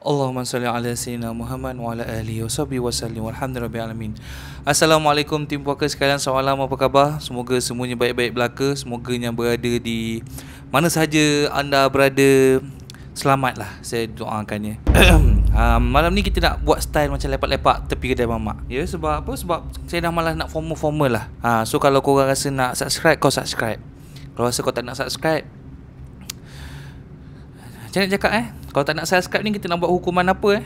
Allahumma salli ala sayyidina Muhammad wa ala alihi wa sahbihi wa sallim walhamdulillahi alamin. Assalamualaikum tim puaka sekalian, selamat malam, apa khabar? Semoga semuanya baik-baik belaka. Semoga yang berada di mana sahaja anda berada, selamatlah, saya doakannya. Malam ni kita nak buat style macam lepak-lepak tepi kedai mamak. Ya, sebab apa? Sebab saya dah malas nak formal-formal lah. So kalau korang rasa nak subscribe, kau subscribe. Kalau rasa kau tak nak subscribe, macam nak cakap kalau tak nak subscribe ni, kita nak buat hukuman apa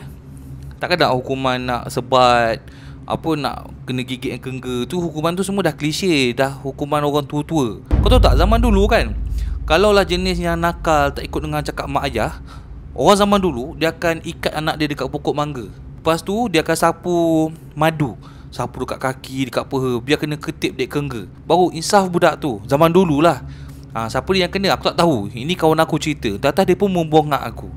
Takkan nak hukuman nak sebat, apa nak kena gigit yang kengga. Tu hukuman tu semua dah klise, dah hukuman orang tua-tua. Kau tahu tak, zaman dulu kan, kalau lah jenis yang nakal, tak ikut dengan cakap mak ayah, orang zaman dulu dia akan ikat anak dia dekat pokok mangga. Lepas tu dia akan sapu madu, sapu dekat kaki, dekat peha, biar kena ketip dek kengga. Baru insaf budak tu. Zaman dululah. Siapa dia yang kena aku tak tahu. Ini kawan aku cerita. Datang dia pun membongak aku.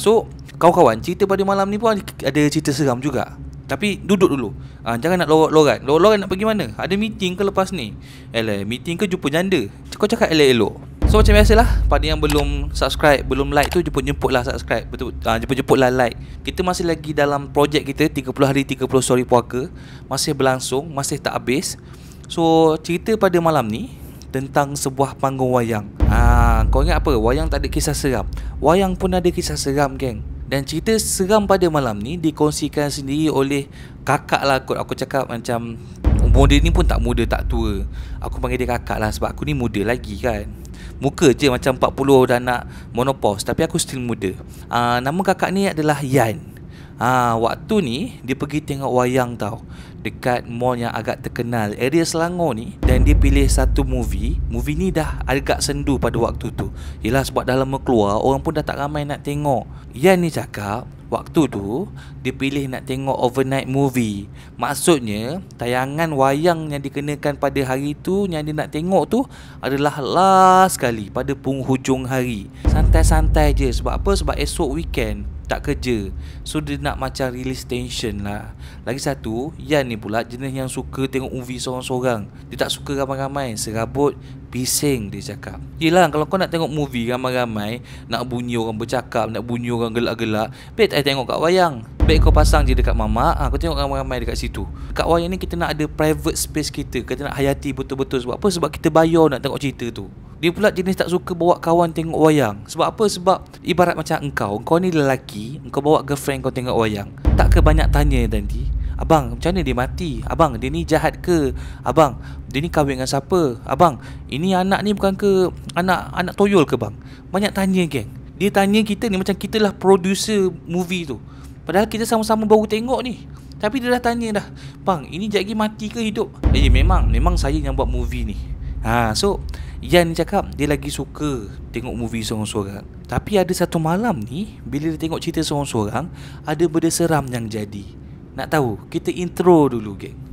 So kawan-kawan, cerita pada malam ni pun ada cerita seram juga. Tapi duduk dulu. Jangan nak lorat-lorat. Lorat nak pergi mana? Ada meeting ke lepas ni? Meeting ke jumpa janda? Kau cakap elok-elok. So macam biasalah, pada yang belum subscribe, belum like tu, jemput-jemputlah subscribe. Betul, jemput-jemputlah like. Kita masih lagi dalam projek kita 30 hari 30 story puaka. Masih berlangsung, masih tak habis. So cerita pada malam ni tentang sebuah panggung wayang. Kau ingat apa? Wayang tak ada kisah seram. Wayang pun ada kisah seram, geng. Dan cerita seram pada malam ni dikongsikan sendiri oleh kakak lah kot. Aku cakap macam umur dia ni pun tak muda tak tua. Aku panggil dia kakak lah sebab aku ni muda lagi kan. Muka je macam 40 dah nak menopause, tapi aku still muda. Nama kakak ni adalah Yan. Waktu ni dia pergi tengok wayang tau, dekat mall yang agak terkenal area Selangor ni. Dan dia pilih satu movie. Movie ni dah agak sendu pada waktu tu. Yelah, sebab dah lama keluar, orang pun dah tak ramai nak tengok. Yan ni cakap waktu tu dia pilih nak tengok overnight movie. Maksudnya tayangan wayang yang dikenakan pada hari tu, yang dia nak tengok tu adalah last sekali pada penghujung hari. Santai-santai je. Sebab apa? Sebab esok weekend, tak kerja. So dia nak macam release tension lah. Lagi satu, Yan ni pula jenis yang suka tengok movie seorang-seorang. Dia tak suka ramai-ramai. Serabut, bising dia cakap. Yelah, kalau kau nak tengok movie ramai-ramai, nak bunyi orang bercakap, nak bunyi orang gelak-gelak, baik tak tengok kat wayang. Baik kau pasang je dekat mamak, kau tengok ramai-ramai dekat situ. Kat wayang ni kita nak ada private space kita. Kita nak hayati betul-betul. Sebab apa? Sebab kita bayar nak tengok cerita tu. Dia pula jenis tak suka bawa kawan tengok wayang. Sebab apa? Sebab ibarat macam engkau ni lelaki, engkau bawa girlfriend kau tengok wayang, tak ke banyak tanya nanti, abang macam mana dia mati? Abang dia ni jahat ke? Abang dia ni kahwin dengan siapa? Abang ini anak ni bukan ke anak toyol ke bang? Banyak tanya, geng. Dia tanya kita ni macam kita lah producer movie tu. Padahal kita sama-sama baru tengok ni. Tapi dia dah tanya dah, bang ini sekejap lagi mati ke hidup? Memang saya yang buat movie ni. So Yan ni cakap dia lagi suka tengok movie seorang-seorang. Tapi ada satu malam ni, bila dia tengok cerita seorang-seorang, ada benda seram yang jadi. Nak tahu? Kita intro dulu, geng.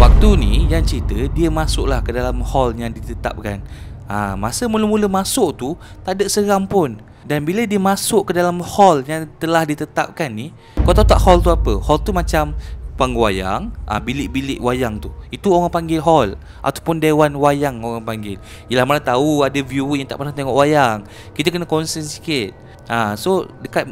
Waktu ni yang cerita, dia masuklah ke dalam hall yang ditetapkan. Masa mula-mula masuk tu tak ada seram pun. Dan bila dia masuk ke dalam hall yang telah ditetapkan ni, kau tahu tak hall tu apa? Hall tu macam panggung wayang, bilik-bilik wayang tu. Itu orang panggil hall, ataupun dewan wayang orang panggil. Yelah, mana tahu ada viewer yang tak pernah tengok wayang. Kita kena concern sikit. So dekat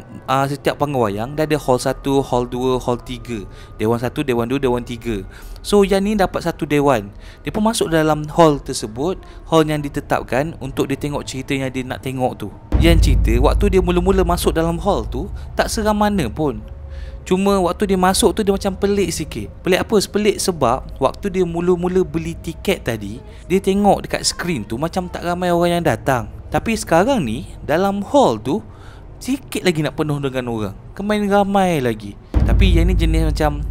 setiap panggung wayang dia ada hall 1, hall 2, hall 3. Dewan 1, dewan 2, dewan 3. So Yan ni dapat satu dewan. Dia pun masuk dalam hall tersebut, hall yang ditetapkan untuk dia tengok cerita yang dia nak tengok tu. Yan cerita waktu dia mula-mula masuk dalam hall tu tak seram mana pun. Cuma waktu dia masuk tu dia macam pelik sikit. Pelik apa? Pelik sebab waktu dia mula-mula beli tiket tadi, dia tengok dekat skrin tu macam tak ramai orang yang datang. Tapi sekarang ni dalam hall tu sikit lagi nak penuh dengan orang, kemain ramai lagi. Tapi yang ni jenis macam,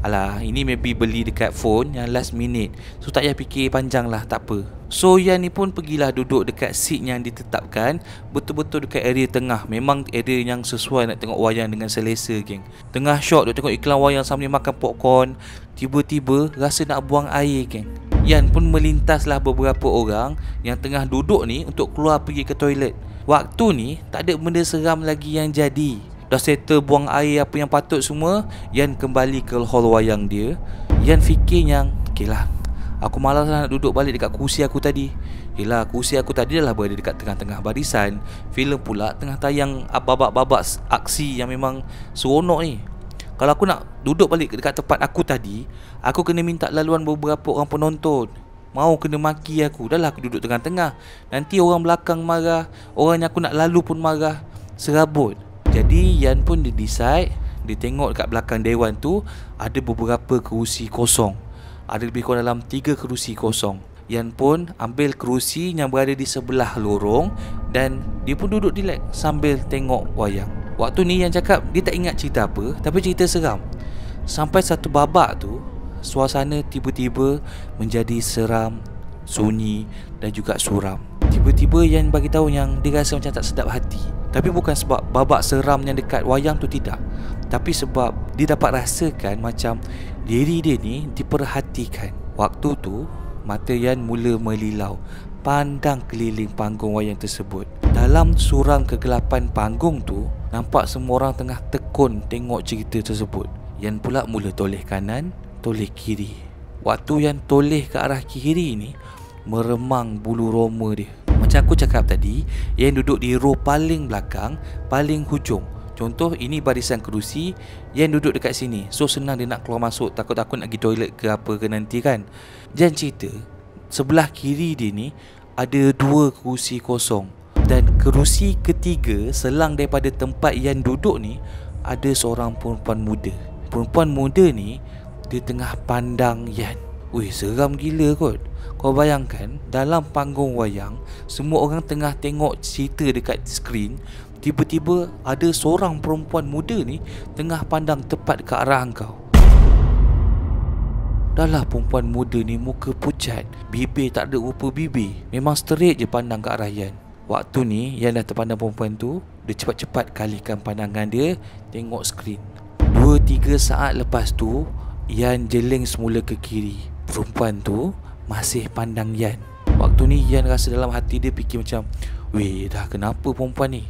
alah, ini maybe beli dekat phone yang last minute, so tak payah fikir panjang lah, tak apa. So Yan ni pun pergilah duduk dekat seat yang ditetapkan, betul-betul dekat area tengah. Memang area yang sesuai nak tengok wayang dengan selesa, geng. Tengah shot duk tengok iklan wayang sambil makan popcorn, tiba-tiba rasa nak buang air, geng. Yan pun melintaslah beberapa orang yang tengah duduk ni untuk keluar pergi ke toilet. Waktu ni tak ada benda seram lagi yang jadi. Dah settle buang air apa yang patut semua, Yan kembali ke hall wayang dia. Yan fikir yang, okey lah, aku malas lah nak duduk balik dekat kursi aku tadi. Yelah, kursi aku tadi dah berada dekat tengah-tengah barisan. Filem pula tengah tayang babak-babak aksi yang memang seronok ni. Kalau aku nak duduk balik dekat tempat aku tadi, aku kena minta laluan beberapa orang penonton. Mau kena maki aku. Dah lah aku duduk tengah-tengah, nanti orang belakang marah, orang yang aku nak lalu pun marah. Serabut. Jadi Yan pun dia decide, dia tengok dekat belakang dewan tu ada beberapa kerusi kosong. Ada lebih kurang dalam 3 kerusi kosong. Yan pun ambil kerusi yang berada di sebelah lorong dan dia pun duduk relax sambil tengok wayang. Waktu ni Yan cakap dia tak ingat cerita apa, tapi cerita seram. Sampai satu babak tu, suasana tiba-tiba menjadi seram, sunyi dan juga suram. Tiba-tiba Yan bagi tahu yang dia rasa macam tak sedap hati. Tapi bukan sebab babak seram yang dekat wayang tu, tidak. Tapi sebab dia dapat rasakan macam diri dia ni diperhatikan. Waktu tu mata Yan mula melilau, pandang keliling panggung wayang tersebut. Dalam suram kegelapan panggung tu, nampak semua orang tengah tekun tengok cerita tersebut. Yan pula mula toleh kanan, toleh kiri. Waktu Yan toleh ke arah kiri ni, meremang bulu roma dia. Macam aku cakap tadi, Yan duduk di row paling belakang, paling hujung. Contoh, ini barisan kerusi, Yan duduk dekat sini. So senang dia nak keluar masuk, takut-takut nak pergi toilet ke apa ke nanti kan. Yan cerita, sebelah kiri dia ni ada 2 kerusi kosong. Dan kerusi ketiga selang daripada tempat Yan duduk ni, ada seorang perempuan muda. Perempuan muda ni, dia tengah pandang Yan. Weh, seram gila kot. Kau bayangkan, dalam panggung wayang, semua orang tengah tengok cerita dekat skrin, tiba-tiba ada seorang perempuan muda ni tengah pandang tepat ke arah kau. Dahlah perempuan muda ni muka pucat, bibir tak ada rupa bibir, memang straight je pandang ke arah Yan. Waktu ni Yan dah terpandang perempuan tu, dia cepat-cepat kalihkan pandangan dia tengok skrin. 2-3 saat lepas tu, Yan jeling semula ke kiri. Perempuan tu masih pandang Yan. Waktu ni Yan rasa dalam hati dia fikir macam, weh, dah kenapa perempuan ni?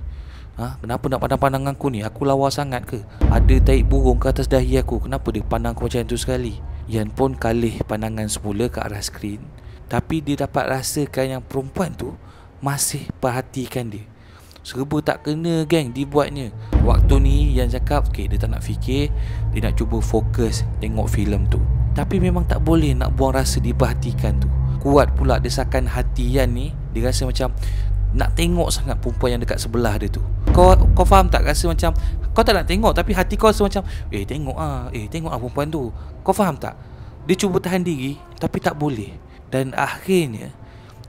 Kenapa nak pandang-pandang aku ni? Aku lawa sangat ke? Ada taik burung ke atas dahi aku? Kenapa dia pandang aku macam tu sekali? Yan pun kalih pandangan semula ke arah skrin, tapi dia dapat rasakan yang perempuan tu masih perhatikan dia. Serba tak kena, geng, dibuatnya. Waktu ni Yan cakap, okay, dia tak nak fikir, dia nak cuba fokus tengok filem tu. Tapi memang tak boleh nak buang rasa diperhatikan tu. Kuat pula desakan hati Yan ni. Dia rasa macam nak tengok sangat perempuan yang dekat sebelah dia tu. Kau faham tak? Rasa macam kau tak nak tengok, tapi hati kau rasa macam tengok perempuan tu. Kau faham tak? Dia cuba tahan diri, tapi tak boleh. Dan akhirnya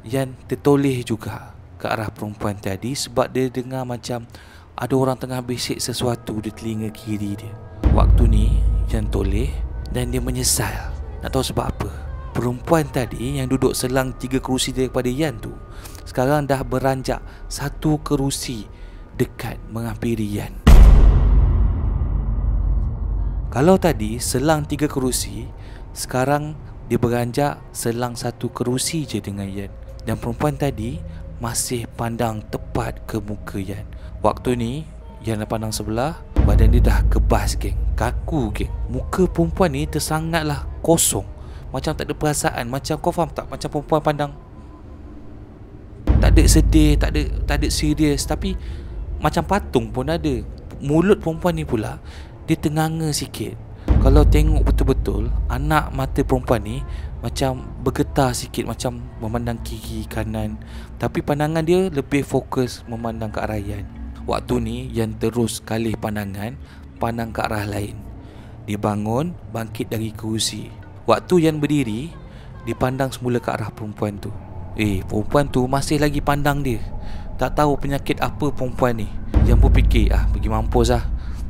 Yan tertoleh juga ke arah perempuan tadi, sebab dia dengar macam ada orang tengah bisik sesuatu di telinga kiri dia. Waktu ni Yan toleh dan dia menyesal. Nak tahu sebab apa? Perempuan tadi yang duduk selang 3 kerusi daripada Yan tu, sekarang dah beranjak 1 kerusi dekat menghampiri Yan. Kalau tadi selang 3 kerusi, sekarang dia beranjak selang 1 kerusi je dengan Yan. Dan perempuan tadi masih pandang tepat ke muka Yan. Waktu ni Yan dah pandang sebelah, badan dia dah kebas, geng. Kaku, geng. Muka perempuan ni tersangatlah kosong, macam tak ada perasaan. Macam kau faham tak? Macam perempuan pandang, tak ada sedih, tak ada serius, tapi macam patung pun ada. Mulut perempuan ni pula dia tenganga sikit. Kalau tengok betul-betul, anak mata perempuan ni macam bergetar sikit, macam memandang kiri kanan, tapi pandangan dia lebih fokus memandang ke arah Yan. Waktu ni Yan terus kalih pandangan, pandang ke arah lain. Dia bangun, bangkit dari kerusi. Waktu Yan berdiri, dia pandang semula ke arah perempuan tu. Perempuan tu masih lagi pandang dia. Tak tahu penyakit apa perempuan ni. Yan pun fikir, pergi mampus lah.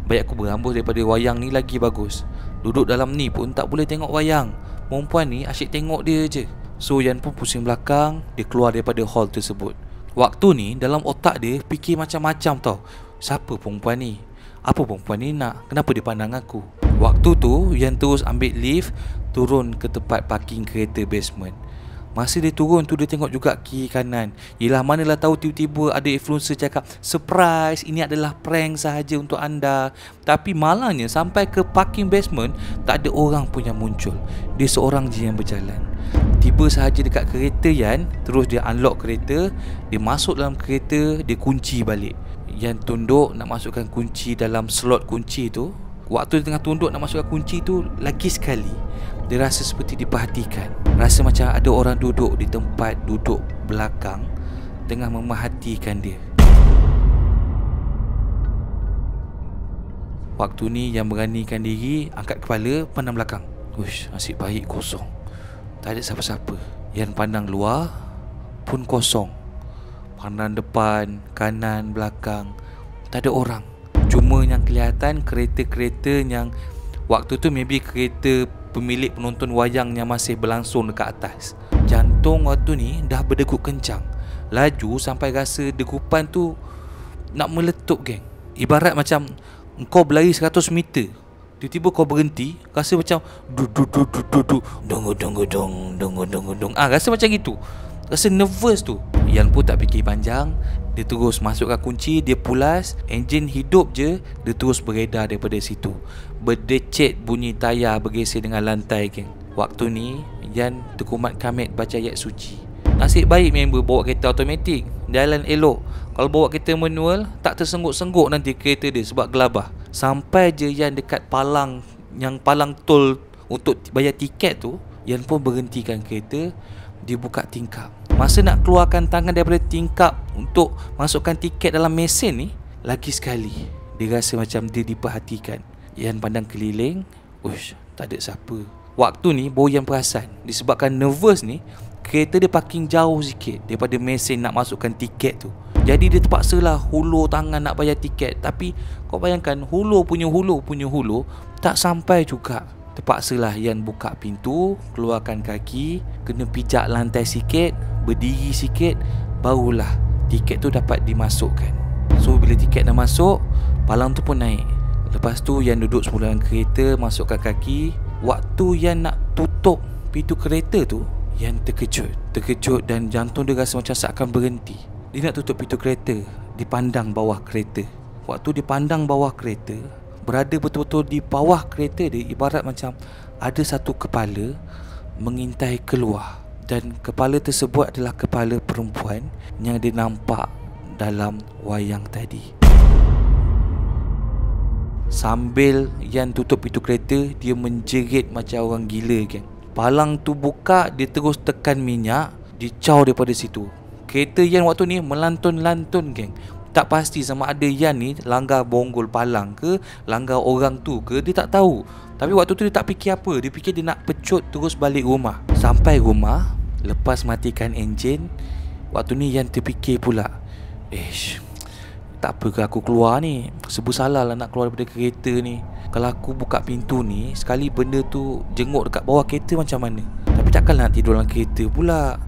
Baik aku berambus daripada wayang ni lagi bagus. Duduk dalam ni pun tak boleh tengok wayang. Perempuan ni asyik tengok dia je. So Yan pun pusing belakang, dia keluar daripada hall tersebut. Waktu ni dalam otak dia fikir macam-macam tau. Siapa perempuan ni? Apa perempuan ni nak? Kenapa dia pandang aku? Waktu tu Yan terus ambil lift turun ke tempat parking kereta basement. Masa dia turun tu, dia tengok juga kiri kanan. Yelah, manalah tahu tiba-tiba ada influencer cakap, surprise, ini adalah prank sahaja untuk anda. Tapi malangnya sampai ke parking basement, tak ada orang pun yang muncul. Dia seorang je yang berjalan. Tiba sahaja dekat kereta Yan, terus dia unlock kereta, dia masuk dalam kereta, dia kunci balik. Yan tunduk nak masukkan kunci dalam slot kunci tu. Waktu dia tengah tunduk nak masukkan kunci tu, lagi sekali dia rasa seperti diperhatikan. Rasa macam ada orang duduk di tempat duduk belakang tengah memerhatikan dia. Waktu ni yang beranikan diri, angkat kepala, pandang belakang. Uish, nasib baik kosong. Tak ada siapa-siapa. Yang pandang luar pun kosong. Pandang depan, kanan, belakang, tak ada orang. Cuma yang kelihatan kereta-kereta yang waktu tu maybe kereta pemilik penonton wayang yang masih berlangsung dekat atas. Jantung waktu ni dah berdegup kencang. Laju sampai rasa degupan tu nak meletup, geng. Ibarat macam kau berlari 100 meter, tiba-tiba kau berhenti, rasa macam dong. Rasa macam gitu. Rasa nervous tu. Yan pun tak fikir panjang, dia terus masukkan kunci, dia pulas, enjin hidup je, dia terus beredar daripada situ. Berdecet bunyi tayar bergeser dengan lantai, geng. Waktu ni Yan terkumat kamit baca ayat suci. Nasib baik member bawa kereta automatik, jalan elok. Kalau bawa kereta manual, tak tersengguk-sengguk nanti kereta dia sebab gelabah. Sampai je Yan dekat palang, yang palang tol untuk bayar tiket tu, Yan pun berhentikan kereta. Dia buka tingkap. Masa nak keluarkan tangan daripada tingkap untuk masukkan tiket dalam mesin ni, lagi sekali dia rasa macam dia diperhatikan. Yan pandang keliling, uish, tak ada siapa. Waktu ni baru Yan perasan, disebabkan nervous ni, kereta dia parking jauh sikit daripada mesin nak masukkan tiket tu. Jadi dia terpaksalah hulur tangan nak bayar tiket. Tapi kau bayangkan, hulur punya hulur tak sampai juga. Terpaksalah Yan buka pintu, keluarkan kaki, kena pijak lantai sikit, berdiri sikit, barulah tiket tu dapat dimasukkan. So bila tiket dah masuk, palang tu pun naik. Lepas tu Yan duduk semula dalam kereta, masukkan kaki. Waktu Yan nak tutup pintu kereta tu, Yan terkejut dan jantung dia rasa macam seakan berhenti. Dia nak tutup pintu kereta, dipandang bawah kereta. Waktu dipandang bawah kereta, berada betul-betul di bawah kereta dia, ibarat macam ada satu kepala mengintai keluar. Dan kepala tersebut adalah kepala perempuan yang dia nampak dalam wayang tadi. Sambil Yan tutup pintu kereta, dia menjerit macam orang gila, geng. Palang tu buka, dia terus tekan minyak, dia caw daripada situ. Kereta Yan waktu ni melantun-lantun, geng. Tak pasti sama ada Yan ni langgar bonggol palang ke, langgar orang tu ke, dia tak tahu. Tapi waktu tu dia tak fikir apa, dia fikir dia nak pecut terus balik rumah. Sampai rumah, lepas matikan enjin, waktu ni Yan terfikir pula, tak apa ke aku keluar ni? Serba salah lah nak keluar daripada kereta ni. Kalau aku buka pintu ni, sekali benda tu jenguk dekat bawah kereta macam mana? Tapi takkan nak tidur dalam kereta pula.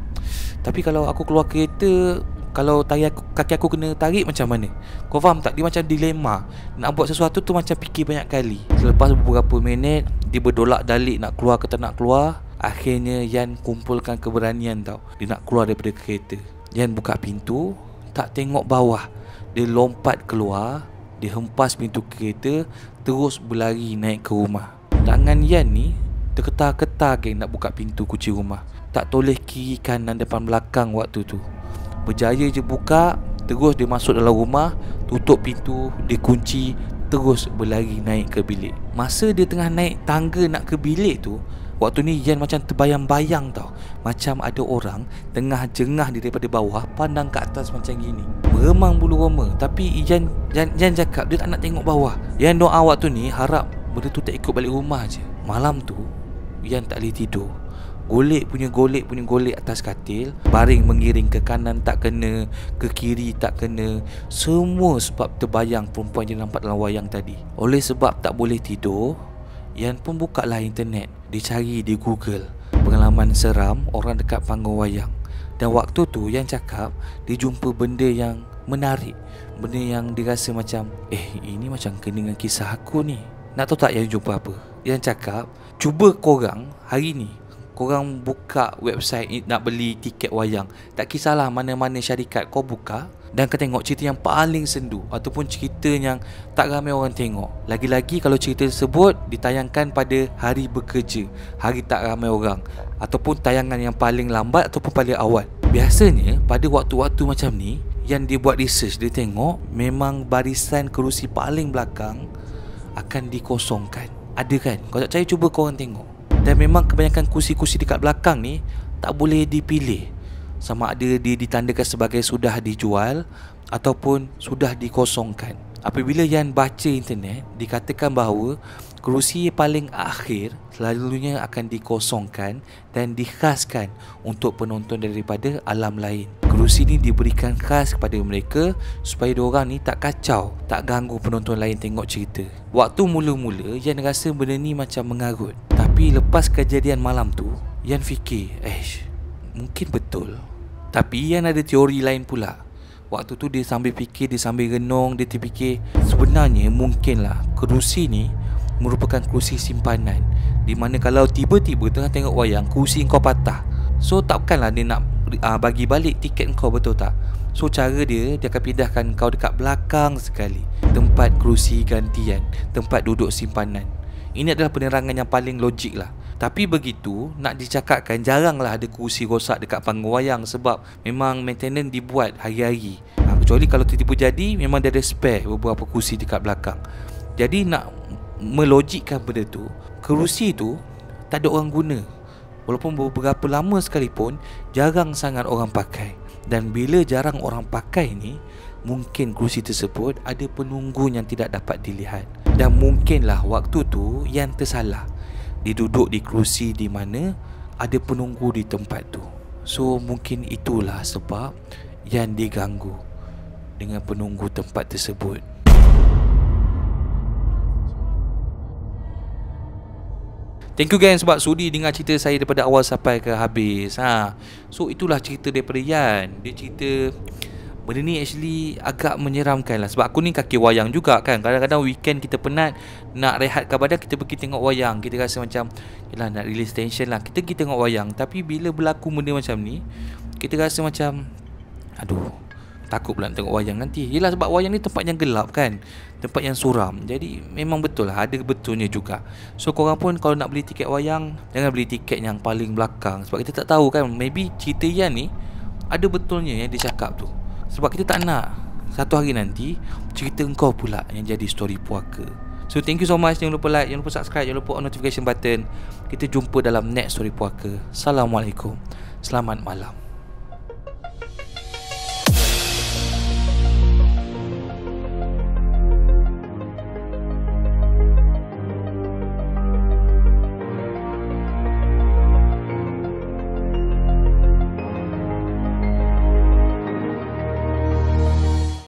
Tapi kalau aku keluar kereta, kalau kaki aku kena tarik macam mana? Kau faham tak? Dia macam dilema. Nak buat sesuatu tu macam fikir banyak kali. Selepas beberapa minit, dia berdolak dalik nak keluar ke tak nak keluar. Akhirnya Yan kumpulkan keberanian tau, dia nak keluar daripada kereta. Yan buka pintu, tak tengok bawah. Dia lompat keluar, dia hempas pintu kereta, terus berlari naik ke rumah. Tangan Yan ni terketar-ketar, geng, nak buka pintu kunci rumah. Tak toleh kiri kanan depan belakang waktu tu. Berjaya je buka, terus dia masuk dalam rumah, tutup pintu, dia kunci, terus berlari naik ke bilik. Masa dia tengah naik tangga nak ke bilik tu, waktu ni Yan macam terbayang-bayang tau, macam ada orang tengah jengah dia daripada bawah, pandang ke atas macam gini. Meremang bulu roma. Tapi Yan cakap dia tak nak tengok bawah. Yan doa waktu ni harap benda tu tak ikut balik rumah je. Malam tu Yan tak boleh tidur. Golek punya atas katil, baring mengiring ke kanan tak kena, ke kiri tak kena. Semua sebab terbayang perempuan yang nampak dalam wayang tadi. Oleh sebab tak boleh tidur, Yan pun buka lah internet. Dia cari di Google, pengalaman seram orang dekat panggung wayang. Dan waktu tu Yan cakap dia jumpa benda yang menarik, benda yang dirasa macam ini macam kena dengan kisah aku ni. Nak tahu tak Yan jumpa apa? Yan cakap, cuba korang hari ni korang buka website nak beli tiket wayang. Tak kisahlah mana-mana syarikat, kau buka dan kau tengok cerita yang paling sendu ataupun cerita yang tak ramai orang tengok. Lagi-lagi kalau cerita tersebut ditayangkan pada hari bekerja, hari tak ramai orang, ataupun tayangan yang paling lambat ataupun paling awal. Biasanya pada waktu-waktu macam ni, yang dia buat research, dia tengok memang barisan kerusi paling belakang akan dikosongkan. Ada kan? Kalau tak percaya cuba korang tengok. Dan memang kebanyakan kursi-kursi dekat belakang ni tak boleh dipilih, sama ada dia ditandakan sebagai sudah dijual ataupun sudah dikosongkan. Apabila Yan baca internet, dikatakan bahawa kerusi paling akhir selalunya akan dikosongkan dan dikhaskan untuk penonton daripada alam lain. Kerusi ni diberikan khas kepada mereka supaya diorang ni tak kacau, tak ganggu penonton lain tengok cerita. Waktu mula-mula Yan rasa benda ni macam mengarut, tapi lepas kejadian malam tu Yan fikir, mungkin betul. Tapi Yan ada teori lain pula. Waktu tu dia sambil fikir, dia sambil renung, dia terfikir sebenarnya mungkinlah kerusi ni merupakan kerusi simpanan, di mana kalau tiba-tiba tengah tengok wayang kerusi kau patah, so takkanlah dia nak bagi balik tiket kau, betul tak? So cara dia akan pindahkan kau dekat belakang sekali, tempat kerusi gantian, tempat duduk simpanan. Ini adalah penerangan yang paling logik lah. Tapi begitu, nak dicakapkan jaranglah ada kerusi rosak dekat panggung wayang, sebab memang maintenance dibuat hari-hari. Kecuali kalau tiba-tiba jadi, memang dia ada spare beberapa kerusi dekat belakang. Jadi nak melogikkan benda tu, kerusi tu tak ada orang guna. Walaupun beberapa lama sekalipun, jarang sangat orang pakai. Dan bila jarang orang pakai ni, mungkin kerusi tersebut ada penunggu yang tidak dapat dilihat. Dan mungkinlah waktu tu yang tersalah, dia duduk di kerusi di mana ada penunggu di tempat tu. So mungkin itulah sebab yang diganggu dengan penunggu tempat tersebut. Thank you guys sebab sudi dengar cerita saya daripada awal sampai ke habis. So itulah cerita daripada Yan. Dia cerita benda ni actually agak menyeramkan lah. Sebab aku ni kaki wayang juga kan. Kadang-kadang weekend kita penat, nak rehatkan badan, kita pergi tengok wayang. Kita rasa macam yelah, nak release tension lah, kita pergi tengok wayang. Tapi bila berlaku benda macam ni, kita rasa macam aduh, takut pula nak tengok wayang nanti. Yelah, sebab wayang ni tempat yang gelap kan, tempat yang suram. Jadi memang betul lah, ada betulnya juga. So korang pun kalau nak beli tiket wayang, jangan beli tiket yang paling belakang. Sebab kita tak tahu kan, maybe cerita Yan ni ada betulnya yang dia cakap tu. Sebab kita tak nak satu hari nanti cerita engkau pula yang jadi story puaka. So thank you so much. Jangan lupa like, jangan lupa subscribe, jangan lupa on notification button. Kita jumpa dalam next story puaka. Assalamualaikum, selamat malam.